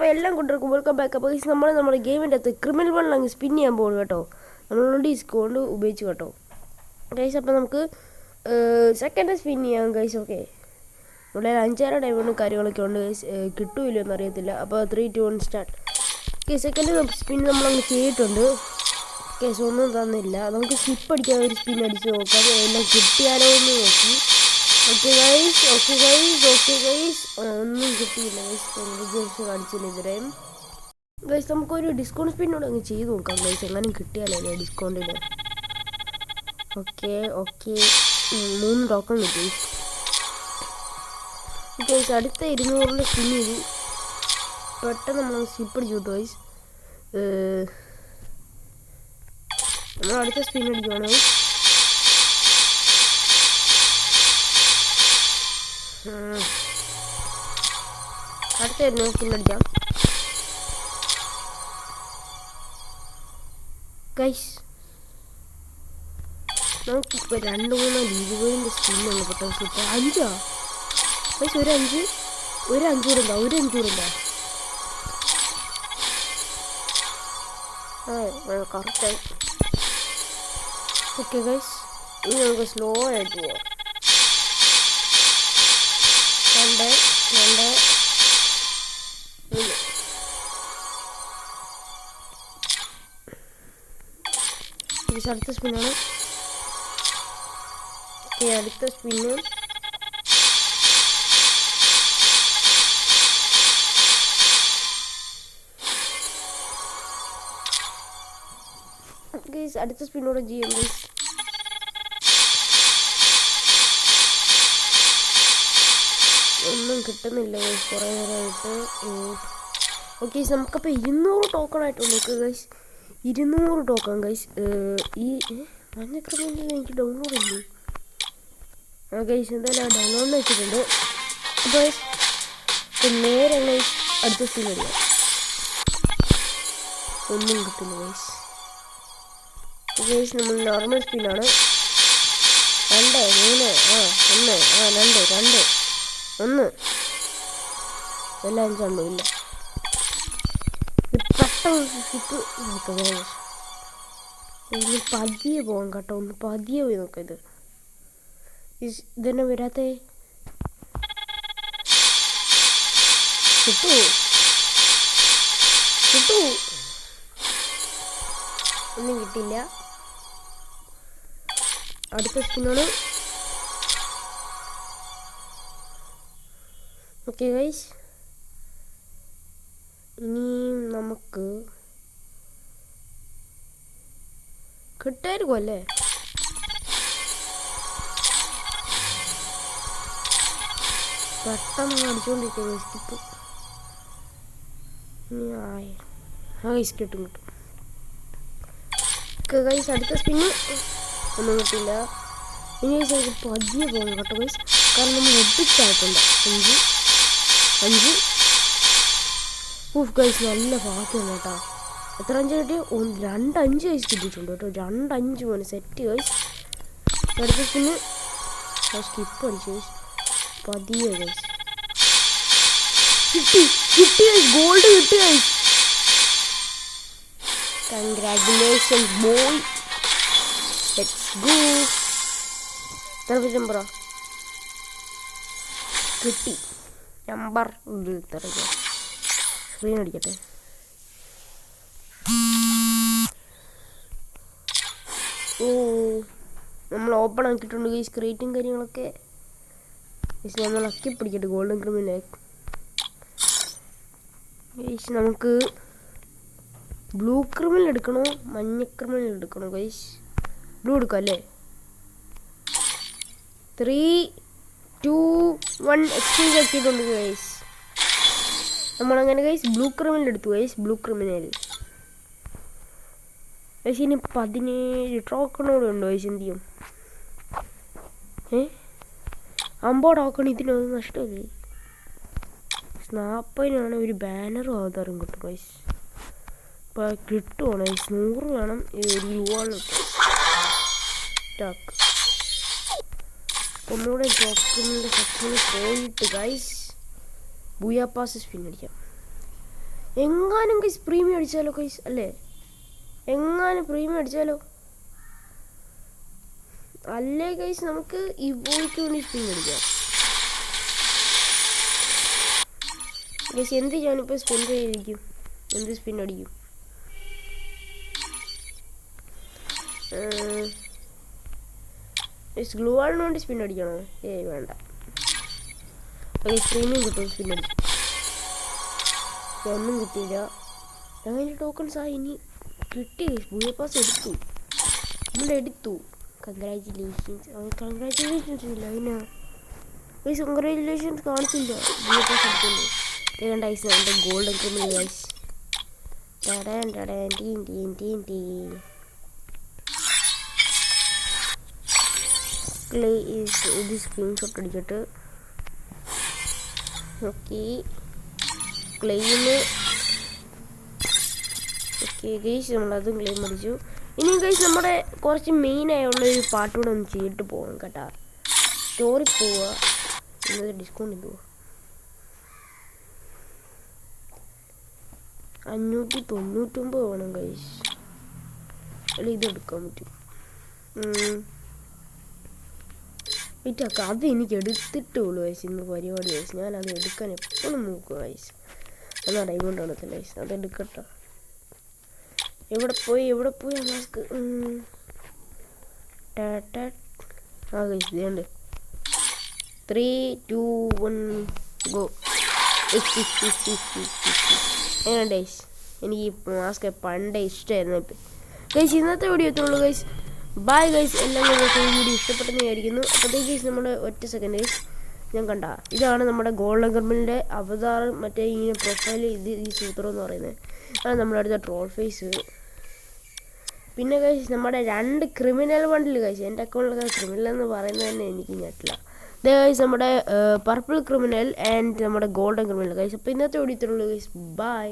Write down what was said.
അപ്പോൾ എല്ലാം കൊണ്ടിരിക്കും വെൽക്കം ബാക്ക്. അപ്പോൾ നമ്മൾ നമ്മുടെ ഗെയിമിൻ്റെ അകത്ത് ക്രിമിനൽ വൺ അങ്ങ് സ്പിൻ ചെയ്യാൻ പോകും കേട്ടോ. നമ്മൾ ഡിസ്കൗണ്ട് ഉപയോഗിച്ച് കേട്ടോ ഗൈസ്. അപ്പോൾ നമുക്ക് സെക്കൻഡ് സ്പിൻ ചെയ്യാം ഗൈസ്. ഓക്കെ, ഇവിടെ 5-6 ഡയമണ്ടും കാര്യങ്ങളൊക്കെ ഉണ്ട് ഗൈസ്. കിട്ടുമല്ലോ എന്നറിയത്തില്ല. അപ്പോൾ 3, 2, 1 സ്റ്റാർട്ട്. ഓക്കെ, സെക്കൻഡ് സ്പിൻ നമ്മളങ്ങ് ചെയ്തിട്ടുണ്ട്. കേസ് ഒന്നും തന്നില്ല. നമുക്ക് സ്ലിപ്പ് അടിക്കാൻ ഒരു സ്പിൻ അടിച്ച് നോക്കാം, എല്ലാം കിട്ടിയാലോ എന്ന് നോക്കി. ഓക്കെ ഗൈസ് ഒന്നും കിട്ടിയില്ല ഗൈസ്. റിജക്ഷൻ കാണിച്ചില്ല ഇതുവരെയും ഗൈസ്. നമുക്കൊരു ഡിസ്കൗണ്ട് സ്പിന്നോട് അങ്ങ് ചെയ്ത് നോക്കാം ഗൈസ്, എങ്ങനെ കിട്ടിയാലല്ലേ ഡിസ്കൗണ്ടിന്. ഓക്കെ 3 ടോക്കൺ കിട്ടി ഗൈസ്. അടുത്ത 200 സ്പിൻ ചെയ്തു. പെട്ടെന്ന് നമ്മൾ സ്ലിപ്പ് അടിച്ചു കിട്ടും ഗൈസ്. നമ്മൾ അടുത്ത സ്പിൻ അടിക്കുവാണ് ഗൈസ്. അടുത്ത 200 സ്പിൻ അടിക്കാം ഗൈസ്. നമുക്കിപ്പോൾ 2-3 20 സ്പിന്നുണ്ട് പെട്ടെന്ന് സ്ലിപ്പ്. 5 ഗൈസ്, ഒരു 5 കൂടെ ഉണ്ടോ? കറക്റ്റായി. ഓക്കെ ഗൈസ്, ഇനി നമുക്ക് സ്ലോ ആയിട്ട് പോവാം. 2 അടുത്ത സ്പിന്നാണ്. ഓക്കെ, അടുത്ത സ്പിന്ന്. ഗൈസ് അടുത്ത സ്പിന്നോടെ ചെയ്യാം ഗൈസ്. ഒന്നും കിട്ടുന്നില്ല ഗൈസ് കുറേ നേരമായിട്ട്. ഓക്കെ, നമുക്കപ്പോൾ 200 ടോക്കൺ ആയിട്ടുണ്ട്. Okay guys, 200 token guys. ഈ മഞ്ഞ ക്രിമിനൽ എനിക്ക് ഡൗൺലോഡ് ഉണ്ട് ഗൈസ്. എന്തായാലും ഡൗൺലോഡ് വെച്ചിട്ടുണ്ട്. ഗൈസ് നേരെ ഗൈസ് അടുത്ത സ്പിൻ അടിക്കാം. ഒന്നും കിട്ടില്ല ഗൈസ്. ഗൈസ് നമ്മൾ നോർമൽ സ്പിന്നാണ്. 2, 3, 1, 1 എല്ലാം 5 ഇല്ല. പെട്ടെന്ന് സ്ലിപ്പ് നോക്കാം ഗൈസ്. ഒന്ന് പതിയെ പോകാം കേട്ടോ, ഒന്ന് പതിയെ പോയി നോക്കാം. ഇതന്നെ വരാത്തേ. കിട്ടൂ ഒന്നും കിട്ടില്ല. അടുത്ത സ്പിന്നാണ്. ഓക്കെ ഗൈസ്, ഇനി നമുക്ക് കിട്ടായിരിക്കും അല്ലേ. പെട്ടെന്ന് അടിച്ചുകൊണ്ടിരിക്കുക സ്കിപ്പ്. ഗൈസ് കിട്ടും. ഗൈസ് അടുത്ത സ്പിന്ന് ഒന്നും കിട്ടില്ല. ഇനി ഗൈസ് പതിയെ പോകും കേട്ടോ ഗൈസ്, കാരണം നമ്മൾ എഡിറ്റായിട്ടുണ്ട്. 5 ഗൈസ് നല്ല ഭാഗ്യമാണ് കേട്ടോ. എത്ര 5 കിട്ടി? 2 5 ഗൈസ് കിട്ടിയിട്ടുണ്ട് കേട്ടോ. 2 5 പോലെ സെറ്റ് ഗൈസ്. അടുത്ത സ്പിന്ന് സ്കിപ്പ് അടിച്ചു ഗൈസ്. പതിയെ ഗൈസ് കിട്ടി ഗൈസ്. ഗോൾഡ് കിട്ടി guys. Congratulations boy. Let's go. നമ്പറാ കിട്ടി. നമ്പർ സ്ക്രീൻ അടിക്കട്ടെ. നമ്മൾ ഓപ്പൺ ആക്കിയിട്ടുണ്ട് ഗൈസ്. ക്രിയേറ്റും കാര്യങ്ങളൊക്കെ നമ്മൾ അക്കി പിടിക്കട്ടെ. Golden criminal guys. നമുക്ക് ബ്ലൂ ക്രിമിനൽ എടുക്കണോ മഞ്ഞ ക്രിമിനൽ എടുക്കണോ ഗൈസ്? ബ്ലൂ എടുക്കാം അല്ലേ. 3, 2, 1 എക്സ്ചേഞ്ച് ആക്കിയിട്ടുണ്ട് ഗൈസ്. നമ്മളങ്ങനെ ഗൈസ് ബ്ലൂ ക്രിമിനൽ എടുത്തു ഗൈസ്. Blue criminal guys. ഇനി 17 ടോക്കണോടെ ഉണ്ടോ ഗൈസ്? എന്ത് ചെയ്യും? 50 ടോക്കൺ ഇതിനൊന്നും നഷ്ടമല്ലേ. 40 ഒരു ബാനറും അവതാരം കിട്ടും ഗൈസ്. അപ്പോൾ കിട്ടുവാണ് ഗൈസ്. 100 വേണം. ഒരു യുവാണ് ടാക്ക്. ഒന്നുകൂടെ ഡ്രോപ്പിൻ്റെ സെക്ഷനിൽ പോയിട്ട് ഗൈസ് ബൂയാ പാസ് സ്പിൻ അടിക്കാം. എങ്ങാനും ഗൈസ് പ്രീമിയം അടിച്ചാലോ ഗൈസ്, അല്ലേ? എങ്ങാനും പ്രീമിയം അടിച്ചാലോ? അല്ലേ ഗൈസ് നമുക്ക് ഇവോയ്ക്ക് വേണ്ടി സ്പിൻ അടിക്കാം ഗൈസ്. എന്ത് ഞാനിപ്പോൾ സ്പിൻ ചെയ്തിരിക്കും? എന്ത് സ്പിൻ അടിക്കും? ഗ്ലൂ വാളിന് വേണ്ടി സ്പിൻ അടിക്കണോ? വേണ്ട. പ്രീമിയം കിട്ടും സ്പിൻ അടിക്കും. ഒന്നും കിട്ടിയില്ല. അങ്ങനെ ടോക്കൺസ് ആയി. ഇനി കിട്ടി. ബൂയ പാസ് എടുത്തു. നമ്മളെടുത്തു. കൺഗ്രാജുലേഷൻസ് ഇല്ല. അതിനാ ഗൈസ് കൺഗ്രാജുലേഷൻസ് കാണിച്ചില്ല. ബൂയ പാസ് എടുത്തുള്ളൂ. വേണ്ട ഗൈസ്, നമ്മുടെ ഗോൾഡൻ ക്രിമിനൽ ഗൈസ്. ഇത് സ്ക്രീൻഷോട്ട് അടിച്ചിട്ട് ഓക്കെ ക്ലെയിമ്. ഓക്കെ ഗൈസ്, നമ്മളതും ക്ലെയിം അടിച്ചു. ഇനി ഗൈസ് നമ്മുടെ കുറച്ച് മെയിനായുള്ളൊരു പാട്ടുകൂടെ ഒന്ന് ചെയ്തിട്ട് പോകാം കേട്ടാ. സ്റ്റോറി പോവുക. ഇന്നത്തെ ഡിസ്കൗണ്ട് എന്തുവാ? 599 വേണം ഗൈസ്. അല്ല ഇതെടുക്കാൻ പറ്റും. അത് എനിക്ക് എടുത്തിട്ടുള്ളൂ ഗൈസ്. ഇന്ന് പരിപാടി ഗൈസ്. ഞാനത് എടുക്കാൻ എപ്പോഴും നോക്കുക ഗൈസ്. എന്നാൽ ഡയമണ്ട് കാണത്തില്ല ഗൈസ്. അതെടുക്കട്ടെ. എവിടെ പോയി ആ മാസ്ക്? ആ ഗൈസ് ഇതുണ്ട്. 3, 2, 1 ഗോ. എങ്ങനെ ഗൈസ്? എനിക്ക് ഈ മാസ്ക് പണ്ടേ ഇഷ്ടമായിരുന്നു. ഗൈസ് ഇന്നത്തെ വീഡിയോ എത്തുള്ളൂ ഗൈസ്. Bye guys. എല്ലാം വീഡിയോ ഇഷ്ടപ്പെട്ടെന്ന് വിചാരിക്കുന്നു. അപ്പോഴത്തേക്ക് ഗൈസ് നമ്മുടെ ഒറ്റ സെക്കൻഡ് ഗൈസ്, ഞാൻ കണ്ട ഇതാണ് നമ്മുടെ ഗോൾഡൻ ഗർമിൻ്റെ അവതാരം. മറ്റേ ഇങ്ങനെ പ്രൊഫൈൽ ഇത് ഈ സൂത്രം എന്ന് പറയുന്നത്. അതാണ് നമ്മുടെ അടുത്ത ട്രോൾ ഫേസ്. പിന്നെ ഗൈസ് നമ്മുടെ 2 ക്രിമിനൽ ബണ്ടിൽ ഗൈസ്. എൻ്റെ അക്കൗണ്ടിലൊക്കെ ക്രിമിനൽ എന്ന് പറയുന്നത് തന്നെ എനിക്ക് ഞെട്ടില്ല. ഇതേ ഗൈസ് നമ്മുടെ പർപ്പിൾ ക്രിമിനൽ ആൻഡ് നമ്മുടെ ഗോൾഡൻ ക്രിമിനൽ ഗൈസ്. അപ്പോൾ ഇന്നത്തെ വീഡിയോ ഇത്രയുള്ളൂ ഗൈസ്. ബൈ.